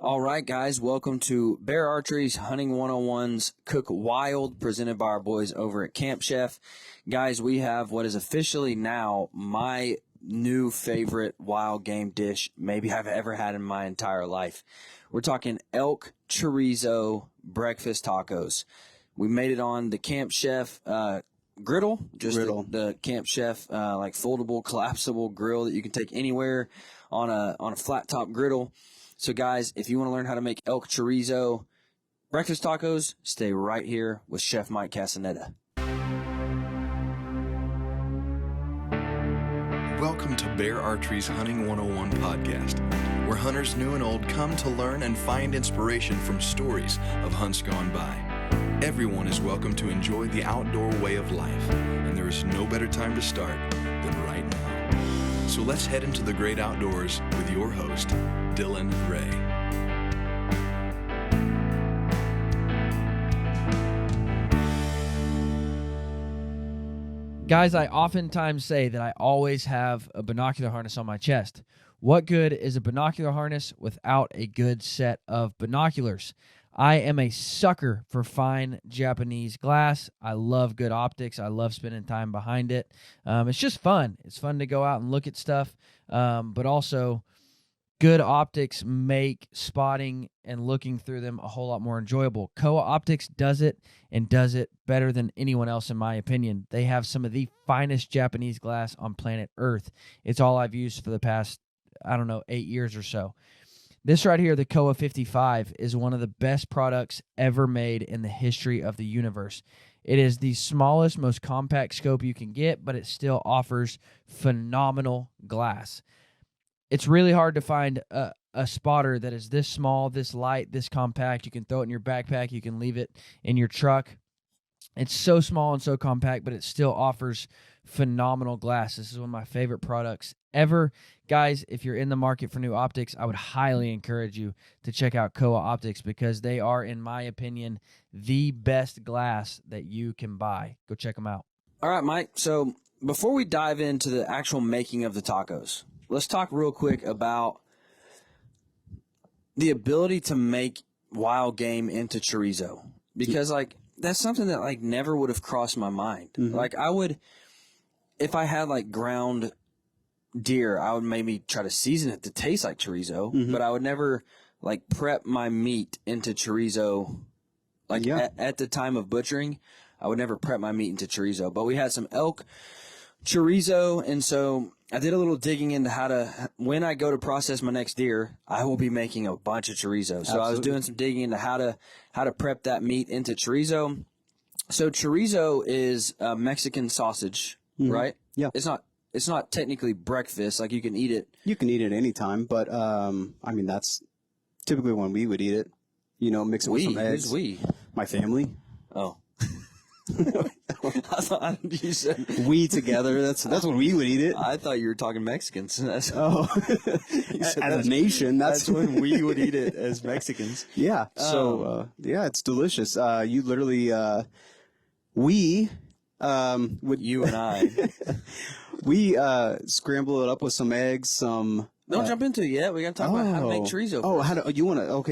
All right, guys, welcome to Bear Archery's Hunting 101's Cook Wild, presented by our boys over at Camp Chef. Guys, we have what is officially now my new favorite wild game dish maybe I've ever had in my entire life. We're talking Elk Chorizo Breakfast Tacos. We made it on the Camp Chef griddle, the Camp Chef like foldable, collapsible grill that you can take anywhere on a flat top griddle. So, guys, if you want to learn how to make elk chorizo breakfast tacos, stay right here with Chef Mike Castaneda. Welcome to Bear Archery's Hunting 101 podcast, where hunters new and old come to learn and find inspiration from stories of hunts gone by. Everyone is welcome to enjoy the outdoor way of life, and there is no better time to start than right now. So let's head into the great outdoors with your host, Dylan Ray. Guys, I oftentimes say that I always have a binocular harness on my chest. What good is a binocular harness without a good set of binoculars? I am a sucker for fine Japanese glass. I love good optics. I love spending time behind it. It's just fun. It's fun to go out and look at stuff, but also good optics make spotting and looking through them a whole lot more enjoyable. Kowa Optics does it and does it better than anyone else, in my opinion. They have some of the finest Japanese glass on planet Earth. It's all I've used for the past, 8 years or so. This right here, the Kowa 55, is one of the best products ever made in the history of the universe. It is the smallest, most compact scope you can get, but it still offers phenomenal glass. It's really hard to find a spotter that is this small, this light, this compact. You can throw it in your backpack. You can leave it in your truck. It's so small and so compact, but it still offers phenomenal glass. This is one of my favorite products ever. Guys, if you're in the market for new optics, I would highly encourage you to check out Kowa Optics because they are, in my opinion, the best glass that you can buy. Go check them out. All right, Mike. So before we dive into the actual making of the tacos, let's talk real quick about the ability to make wild game into chorizo, because that's something that never would have crossed my mind. Mm-hmm. I would, if I had ground deer, I would maybe try to season it to taste like chorizo, mm-hmm. but I would never prep my meat into chorizo. At the time of butchering, I would never prep my meat into chorizo. But we had some elk chorizo, and so I did a little digging into when I go to process my next deer, I will be making a bunch of chorizo. So Absolutely. I was doing some digging into how to prep that meat into chorizo. So chorizo is a Mexican sausage, mm-hmm. right? Yeah. It's not technically breakfast. You can eat it. You can eat it anytime, but that's typically when we would eat it. Mix it with some eggs. Who's we? My family. Oh. I thought you said we together. That's when we would eat it. I thought you were talking Mexicans. As a nation, that's when we would eat it as Mexicans. Yeah. So it's delicious. You literally you and I we scramble it up with some eggs. Don't jump into it yet. We got to talk about how to make chorizo. Oh,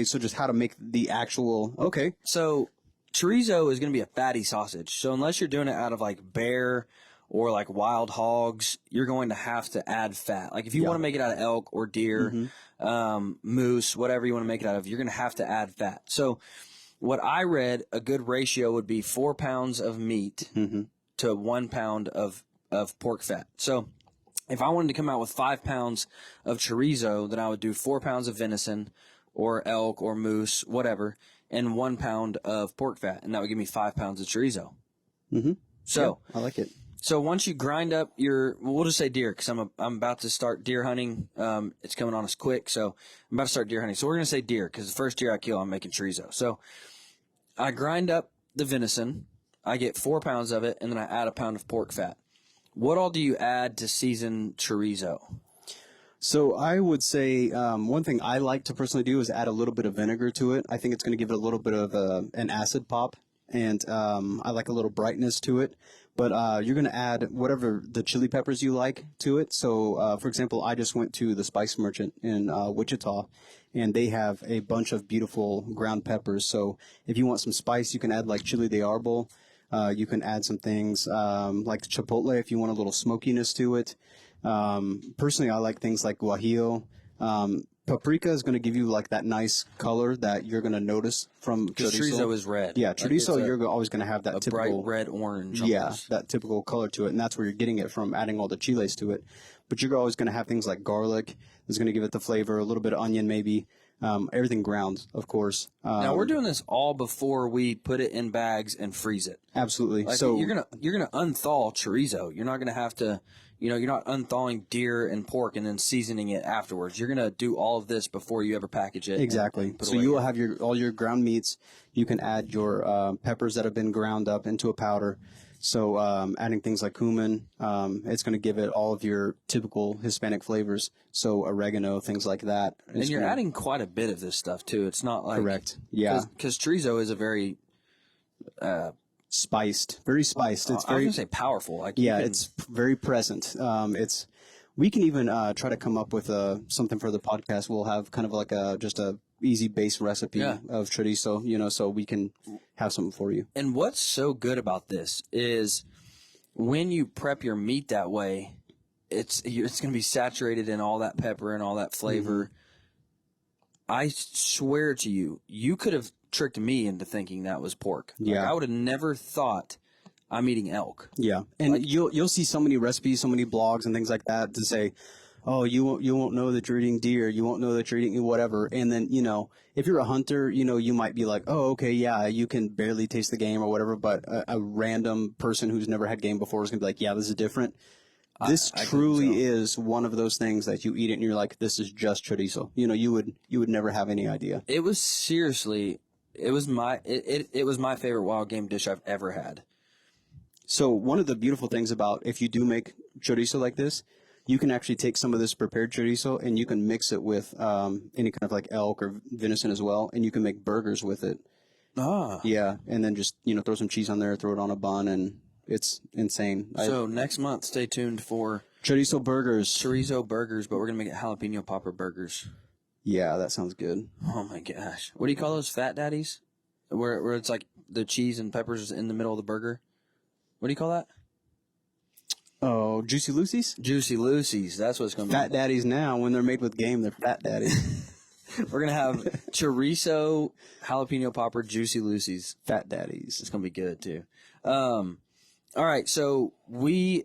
so just how to make the actual. Okay. So chorizo is going to be a fatty sausage. So unless you're doing it out of bear or wild hogs, you're going to have to add fat. If you want to make it out of elk or deer, mm-hmm. Moose, whatever you want to make it out of, you're going to have to add fat. So what I read, a good ratio would be 4 pounds of meat mm-hmm. to 1 pound of pork fat. So if I wanted to come out with 5 pounds of chorizo, then I would do 4 pounds of venison or elk or moose, whatever, and 1 pound of pork fat, and that would give me 5 pounds of chorizo. Mm-hmm. So I like it. So once you grind up we'll just say deer, because I'm about to start deer hunting. It's coming on us quick, so I'm about to start deer hunting. So we're gonna say deer, because the first deer I kill, I'm making chorizo. So I grind up the venison, I get 4 pounds of it, and then I add a pound of pork fat. What all do you add to season chorizo? So I would say one thing I like to personally do is add a little bit of vinegar to it. I think it's going to give it a little bit of an acid pop, and I like a little brightness to it. But you're going to add whatever the chili peppers you like to it. So, for example, I just went to the Spice Merchant in Wichita, and they have a bunch of beautiful ground peppers. So if you want some spice, you can add like chili de árbol. You can add some things like chipotle if you want a little smokiness to it. Personally, I like things like guajillo. Paprika is going to give you like that nice color that you're going to notice from chorizo is red. Yeah, chorizo, you're always going to have that typical bright red orange. Yeah, almost. that typical color to it, and that's where you're getting it from, adding all the chiles to it. But you're always going to have things like garlic. That's going to give it the flavor, a little bit of onion maybe. Everything ground, of course. Now we're doing this all before we put it in bags and freeze it. Absolutely. Like, So you're gonna unthaw chorizo. You're not gonna have to, you're not unthawing deer and pork and then seasoning it afterwards. You're gonna do all of this before you ever package it. exactly. and put So away you will here. have all your ground meats. You can add your peppers that have been ground up into a powder. So adding things like cumin, it's going to give it all of your typical Hispanic flavors. So oregano, things like that. And you're adding quite a bit of this stuff too. It's not like Correct. Yeah. because chorizo is a very Spiced, very spiced. It's I was very gonna say powerful. Like you yeah, can- it's very present. We can even try to come up with something for the podcast. We'll have kind of like just a easy base recipe Yeah. of chorizo, so we can have something for you. And what's so good about this is when you prep your meat that way, it's going to be saturated in all that pepper and all that flavor. I swear to you, you could have tricked me into thinking that was pork. Like, Yeah. I would have never thought I'm eating elk. Yeah, and you'll see so many recipes, so many blogs and things like that to say, oh, you won't know that you're eating deer, you won't know that you're eating whatever. And then if you're a hunter, you might be like, oh, okay, yeah, you can barely taste the game or whatever. But a random person who's never had game before is gonna be like, yeah, this is different. This I think truly so. is one of those things that you eat it and you're like, this is just chorizo. You would never have any idea. It was seriously, it was my favorite wild game dish I've ever had. So one of the beautiful things about if you do make chorizo like this, you can actually take some of this prepared chorizo and you can mix it with any kind of like elk or venison as well, and you can make burgers with it. Ah. Yeah, and then just throw some cheese on there, throw it on a bun, and it's insane. So next month, stay tuned for Chorizo burgers. chorizo burgers, but we're going to make it jalapeno popper burgers. Yeah, that sounds good. Oh my gosh. What do you call those, fat daddies? Where it's like the cheese and peppers in the middle of the burger? What do you call that? Oh, Juicy Lucy's? Juicy Lucy's. That's what it's going to be. Fat daddies now, when they're made with game, they're fat daddies. We're going to have chorizo, jalapeno popper, Juicy Lucy's. Fat daddies. It's going to be good too. All right. So we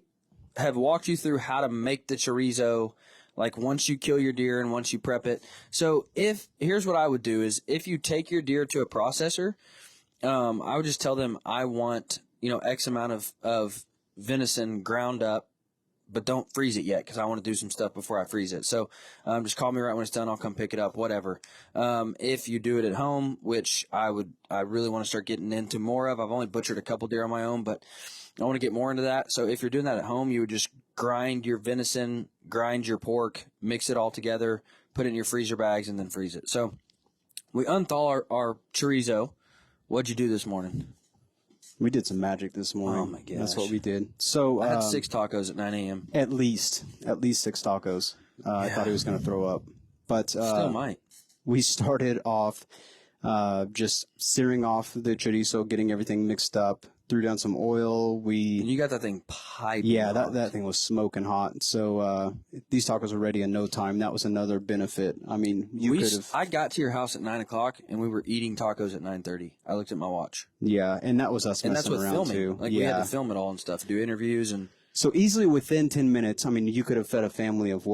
have walked you through how to make the chorizo, like once you kill your deer and once you prep it. So here's what I would do is if you take your deer to a processor, I would just tell them I want, X amount of venison ground up, but don't freeze it yet because I want to do some stuff before I freeze it. So just call me right when it's done. I'll come pick it up, whatever. If you do it at home, which I really want to start getting into more of. I've only butchered a couple deer on my own, but I want to get more into that. So if you're doing that at home, you would just grind your venison, grind your pork, mix it all together, put it in your freezer bags, and then freeze it. So we unthaw our chorizo. What'd you do this morning? We did some magic this morning. Oh, my gosh. That's what we did. So I had 6 tacos at 9 a.m. At least 6 tacos. I thought he was going to throw up, but Still might. we started off just searing off the chorizo, getting everything mixed up. Threw down some oil. And you got that thing piping Yeah, hot. that thing was smoking hot. So these tacos were ready in no time. That was another benefit. I mean, you could have. I got to your house at 9 o'clock, and we were eating tacos at 9:30. I looked at my watch. Yeah, and that was us And that's messing with around filming. too. Like, yeah. we had to film it all and stuff, do interviews, and So easily within 10 minutes, I mean, you could have fed a family of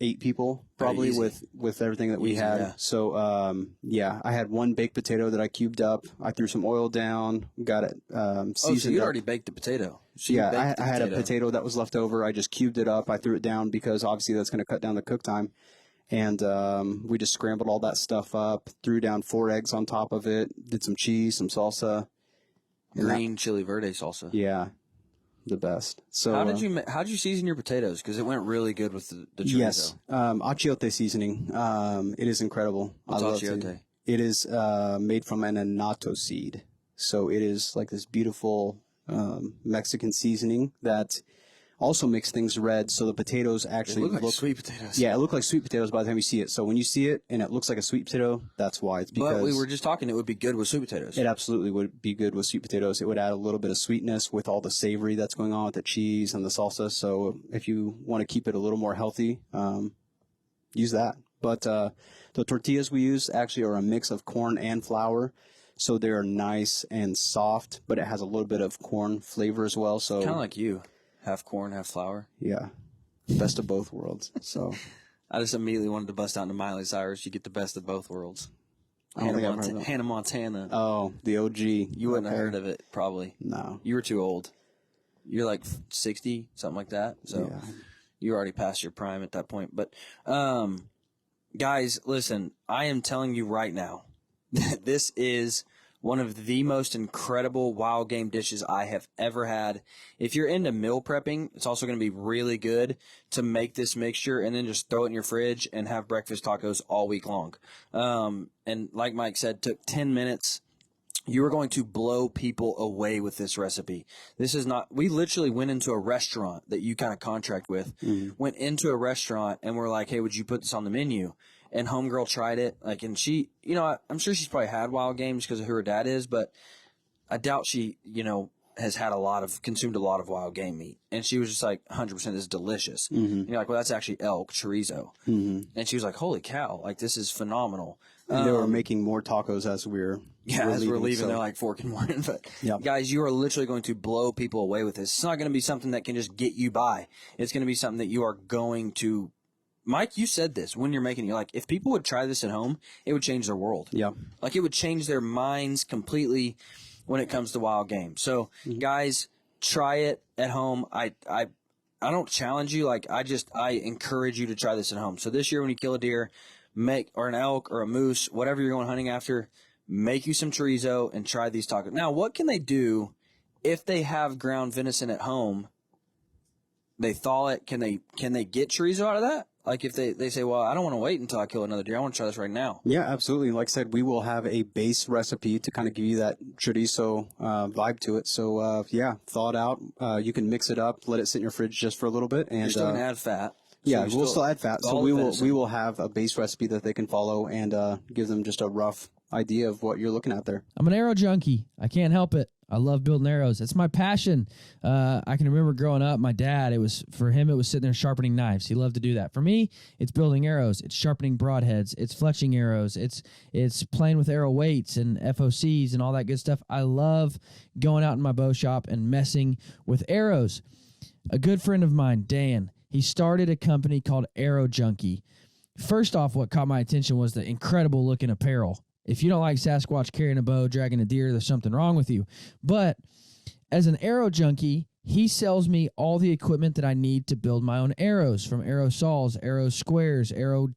8 people probably easy. with everything that we Easy, had. yeah. So I had one baked potato that I cubed up. I threw some oil down, got it so seasoned you up. already baked the potato. So you Yeah, baked the I had a potato that was left over. I just cubed it up. I threw it down because obviously that's going to cut down the cook time. And we just scrambled all that stuff up, threw down 4 eggs on top of it, did some cheese, some salsa. green chili verde salsa. Yeah, the best. So How did you season your potatoes? Because it went really good with the chorizo. Yes, achiote seasoning. It is incredible. What's I love achiote? it. It is made from an annatto seed. So it is like this beautiful Mexican seasoning that also makes things red, so the potatoes actually look like sweet potatoes. Yeah, it look like sweet potatoes by the time you see it. So when you see it and it looks like a sweet potato, that's why. It's because but we were just talking, it would be good with sweet potatoes. it absolutely would be good with sweet potatoes. It would add a little bit of sweetness with all the savory that's going on with the cheese and the salsa. So if you want to keep it a little more healthy, use that. But the tortillas we use actually are a mix of corn and flour. So they're nice and soft, but it has a little bit of corn flavor as well. So kind of like you. Half corn, half flour. Yeah. Best of both worlds. So I just immediately wanted to bust out into Miley Cyrus. You get the best of both worlds. I don't think I've heard of it. Hannah Montana. Oh, the OG. You wouldn't have heard of it, probably. No. You were too old. You're like 60, something like that. So you were already past your prime at that point. But guys, listen, I am telling you right now that this is one of the most incredible wild game dishes I have ever had. If you're into meal prepping, it's also going to be really good to make this mixture and then just throw it in your fridge and have breakfast tacos all week long. And like Mike said, took 10 minutes. You are going to blow people away with this recipe. This is not, we literally went into a restaurant that you kind of contract with, went into a restaurant and we're like, hey, would you put this on the menu? And homegirl tried it, like, and she, you know, I'm sure she's probably had wild games because of who her dad is, but I doubt she, you know, has had consumed a lot of wild game meat. And she was just like, 100% this is delicious. And you're like, well, that's actually elk chorizo. And she was like, holy cow, like, this is phenomenal. And they were making more tacos as we're leaving, so. they're like fork in one. But guys, you are literally going to blow people away with this. It's not going to be something that can just get you by. It's going to be something that you are going to. Mike, you said this when you're making it. You're like, if people would try this at home, it would change their world. Yeah. Like, it would change their minds completely when it comes to wild game. So, guys, try it at home. I don't challenge you. Like, I encourage you to try this at home. So this year when you kill a deer, or an elk or a moose, whatever you're going hunting after, make you some chorizo and try these tacos. Now, what can they do if they have ground venison at home? They thaw it. Can they get chorizo out of that? Like, if they say, well, I don't want to wait until I kill another deer. I want to try this right now. Yeah, absolutely. Like I said, we will have a base recipe to kind of give you that chorizo vibe to it. So, thaw it out. You can mix it up, let it sit in your fridge just for a little bit. And you're still going to add fat. Yeah, we'll still add fat. So we will have a base recipe that they can follow and give them just a rough idea of what you're looking at there. I'm an arrow junkie. I can't help it. I love building arrows. It's my passion. I can remember growing up, my dad, for him, it was sitting there sharpening knives. He loved to do that. For me, it's building arrows. It's sharpening broadheads. It's fletching arrows. It's playing with arrow weights and FOCs and all that good stuff. I love going out in my bow shop and messing with arrows. A good friend of mine, Dan, he started a company called Arrow Junkie. First off, what caught my attention was the incredible looking apparel. If you don't like Sasquatch carrying a bow, dragging a deer, there's something wrong with you. But as an arrow junkie, he sells me all the equipment that I need to build my own arrows, from arrow saws, arrow squares, arrow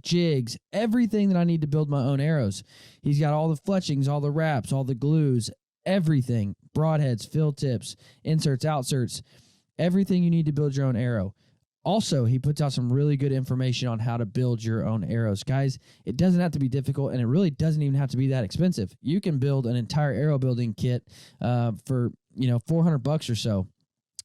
jigs, everything that I need to build my own arrows. He's got all the fletchings, all the wraps, all the glues, everything, broadheads, fill tips, inserts, outserts, everything you need to build your own arrow. Also, he puts out some really good information on how to build your own arrows. Guys, it doesn't have to be difficult, and it really doesn't even have to be that expensive. You can build an entire arrow building kit for $400 or so.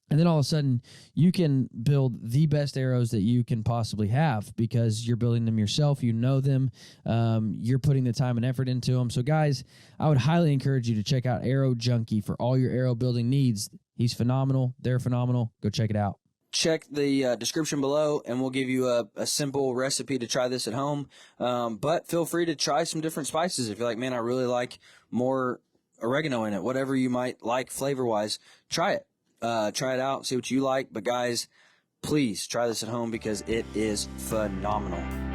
And then all of a sudden, you can build the best arrows that you can possibly have because you're building them yourself. You know them. You're putting the time and effort into them. So, guys, I would highly encourage you to check out Arrow Junkie for all your arrow building needs. He's phenomenal. They're phenomenal. Go check it out. Check the description below, and we'll give you a simple recipe to try this at home. But feel free to try some different spices. If you're like, man, I really like more oregano in it, whatever you might like flavor-wise, try it. Try it out, see what you like. But, guys, please try this at home because it is phenomenal.